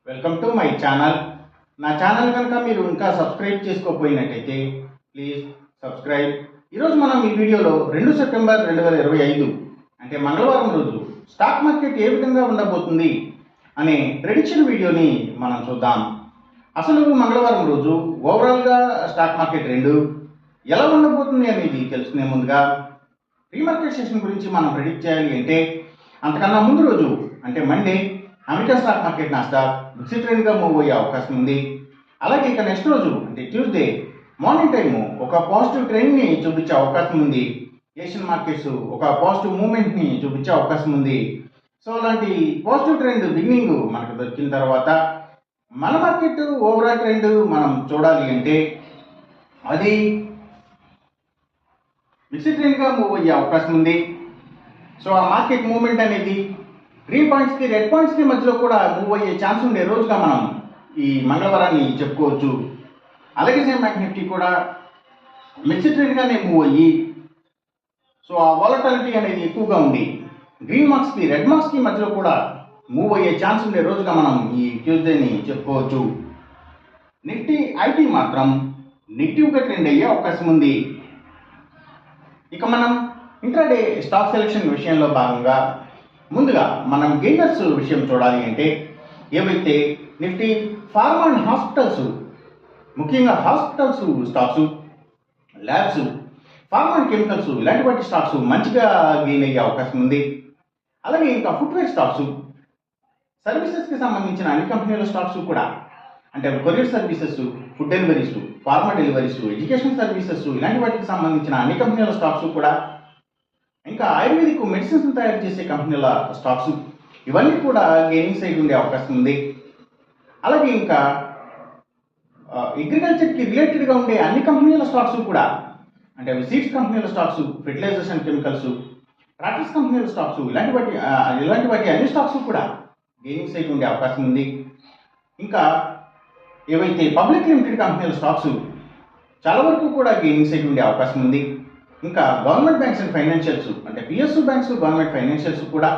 Welcome to my channel. నా channel కనుక మీరు ఇంకా సబ్స్క్రైబ్ చేసుకోకపోయినట్టయితే ప్లీజ్ సబ్స్క్రైబ్. ఈరోజు మనం ఈ వీడియోలో 2 సెప్టెంబర్ 2025 అంటే మంగళవారం రోజు స్టాక్ మార్కెట్ ఏ విధంగా ఉండబోతుంది అనే ప్రెడిక్షన్ వీడియోని మనం చూద్దాం. అసలు మంగళవారం రోజు ఓవరాల్గా స్టాక్ మార్కెట్ ఎలా ఉండబోతుంది అనేది తెలుసుకునే ముందుగా ప్రీ మార్కెట్ సెషన్ గురించి మనం ప్రెడిక్ట్ చేయాలి అంటే అంతకన్నా ముందు రోజు అంటే Monday America stock market Nasdaq mixed ట్రెండ్గా మూవ్ అయ్యే అవకాశం ఉంది. అలాగే ఇక నెక్స్ట్ రోజు అంటే ట్యూస్డే మార్నింగ్ టైము ఒక పాజిటివ్ ట్రెండ్ని చూపించే అవకాశం ఉంది. ఏషియన్ మార్కెట్స్ ఒక పాజిటివ్ మూమెంట్ని చూపించే అవకాశం ఉంది. సో అలాంటి పాజిటివ్ ట్రెండ్ బిగినింగ్ మనకు దొరికిన తర్వాత మన మార్కెట్ ఓవరాల్ ట్రెండ్ మనం చూడాలి అంటే అది మిక్స్డ్ ట్రెండ్గా మూవ్ అయ్యే అవకాశం ఉంది. సో ఆ మార్కెట్ మూవ్మెంట్ అనేది గ్రీన్ పాయింట్స్కి రెడ్ పాయింట్స్కి మధ్యలో కూడా మూవ్ అయ్యే ఛాన్స్ ఉండే రోజుగా మనం ఈ మంగళవారాన్ని చెప్పుకోవచ్చు. అలాగే సేమ్ బ్యాంక్ నిఫ్టీ కూడా మిక్స్డ్ ట్రెండ్గానే మూవ్ అయ్యి సో ఆ వాలటాలిటీ అనేది ఎక్కువగా ఉంది గ్రీన్ మార్క్స్కి రెడ్ మార్క్స్కి మధ్యలో కూడా మూవ్ అయ్యే ఛాన్స్ ఉండే రోజుగా మనం ఈ ట్యూస్డేని చెప్పుకోవచ్చు. నిఫ్టీ ఐటీ మాత్రం నెగిటివ్గా ట్రెండ్ అయ్యే అవకాశం ఉంది. ఇక మనం ఇంట్రాడే స్టాక్ సెలెక్షన్ విషయంలో భాగంగా ముందుగా మనం గెయినర్స్ విషయం చూడాలి అంటే ఏవైతే నిఫ్టీ ఫార్మా అండ్ హాస్పిటల్స్ ముఖ్యంగా hospitals stocks, labs, pharma and chemicals ఇలాంటి వాటి స్టాక్స్ మంచిగా గెయిన్ అయ్యే అవకాశం ఉంది. అలాగే ఇంకా ఫుట్వేర్ స్టాక్స్, సర్వీసెస్కి సంబంధించిన అన్ని కంపెనీల స్టాక్స్ కూడా అంటే courier services, food deliveries, pharma deliveries, education services ఇలాంటి వాటికి సంబంధించిన అన్ని కంపెనీల స్టాక్స్ కూడా ఇంకా ఆయుర్వేదిక్ మెడిసిన్స్ తయారు చేసే కంపెనీల స్టాక్స్ ఇవన్నీ కూడా గెయినింగ్ సైడ్ ఉండే అవకాశం ఉంది. అలాగే ఇంకా అగ్రికల్చర్కి రిలేటెడ్గా ఉండే అన్ని కంపెనీల స్టాక్స్ కూడా అంటే సీడ్స్ కంపెనీల stocks, fertilisers and chemicals, tractors కంపెనీల స్టాక్స్ ఇలాంటి వాటి అన్ని స్టాక్స్ కూడా గెయినింగ్ సైడ్ ఉండే అవకాశం ఉంది. ఇంకా ఏవైతే పబ్లిక్ లిమిటెడ్ కంపెనీల స్టాక్స్ చాలా వరకు కూడా గెయినింగ్ సైడ్ ఉండే అవకాశం ఉంది. ఇంకా గవర్నమెంట్ బ్యాంక్స్ అండ్ ఫైనాన్షియల్స్ అంటే పిఎస్యు బ్యాంక్స్, గవర్నమెంట్ ఫైనాన్షియల్స్ కూడా,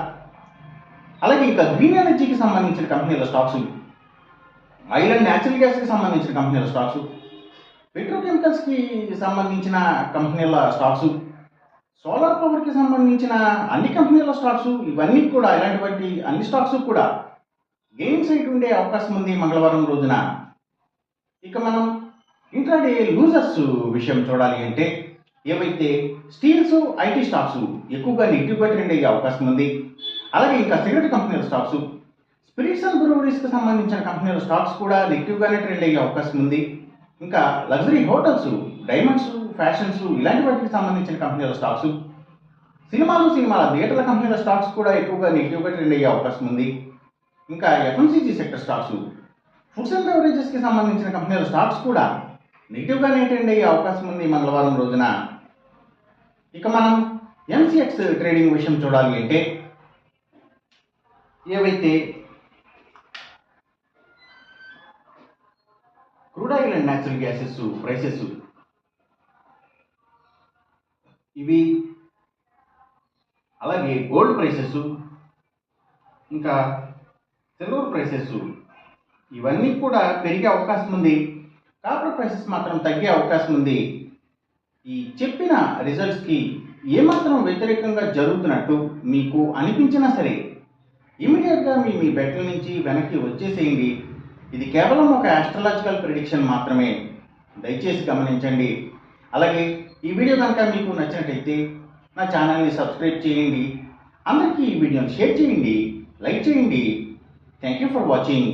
అలాగే ఇంకా గ్రీన్ ఎనర్జీకి సంబంధించిన కంపెనీల స్టాక్స్, ఆయిల్ అండ్ న్యాచురల్ గ్యాస్కి సంబంధించిన కంపెనీల స్టాక్స్, పెట్రోకెమికల్స్కి సంబంధించిన కంపెనీల స్టాక్స్, సోలార్ పవర్కి సంబంధించిన అన్ని కంపెనీల స్టాక్స్ ఇవన్నీ కూడా ఇలాంటి అన్ని స్టాక్స్ కూడా గెయిన్ సైడ్ ఉండే అవకాశం ఉంది మంగళవారం రోజున. ఇక మనం ఇంట్రాడే లూజర్స్ విషయం చూడాలి అంటే ఏవైతే స్టీల్స్, ఐటీ స్టాక్స్ ఎక్కువగా నెగిటివ్గా ట్రెండ్ అయ్యే అవకాశం ఉంది. అలాగే ఇంకా సిగరెట్ కంపెనీల స్టాక్స్, స్పిరిట్స్ అండ్ బ్రూవరీస్కి సంబంధించిన కంపెనీల స్టాక్స్ కూడా నెగిటివ్గానే ట్రెండ్ అయ్యే అవకాశం ఉంది. ఇంకా లగ్జరీ హోటల్స్, డైమండ్స్, ఫ్యాషన్స్ ఇలాంటి వాటికి సంబంధించిన కంపెనీల స్టాక్స్, సినిమాల థియేటర్ల కంపెనీల స్టాక్స్ కూడా ఎక్కువగా నెగిటివ్గా ట్రెండ్ అయ్యే అవకాశం ఉంది. ఇంకా FMCG sector stocks, foods and బెవరేజెస్కి సంబంధించిన కంపెనీల స్టాక్స్ కూడా నెగిటివ్గానే ట్రెండ్ అయ్యే అవకాశం ఉంది మంగళవారం రోజున. ఇక మనం ఎంసీఎక్స్ ట్రేడింగ్ విషయం చూడాలి అంటే ఏవైతే crude oil and natural gases prices ఇవి, అలాగే గోల్డ్ ప్రైసెస్, ఇంకా సిల్వర్ ప్రైసెస్ ఇవన్నీ కూడా పెరిగే అవకాశం ఉంది. కాపర్ ప్రైసెస్ మాత్రం తగ్గే అవకాశం ఉంది. ఈ చెప్పిన రిజల్ట్స్కి ఏమాత్రం వ్యతిరేకంగా జరుగుతున్నట్టు మీకు అనిపించినా సరే ఇమీడియట్గా మీ బెట్ల నుంచి వెనక్కి వచ్చేసేయండి. ఇది కేవలం ఒక ఆస్ట్రాలజికల్ ప్రిడిక్షన్ మాత్రమే, దయచేసి గమనించండి. అలాగే ఈ వీడియో కనుక మీకు నచ్చినట్టయితే నా ఛానల్ని సబ్స్క్రైబ్ చేయండి. అందరికీ ఈ వీడియోని షేర్ చేయండి, లైక్ చేయండి. Thank you for watching.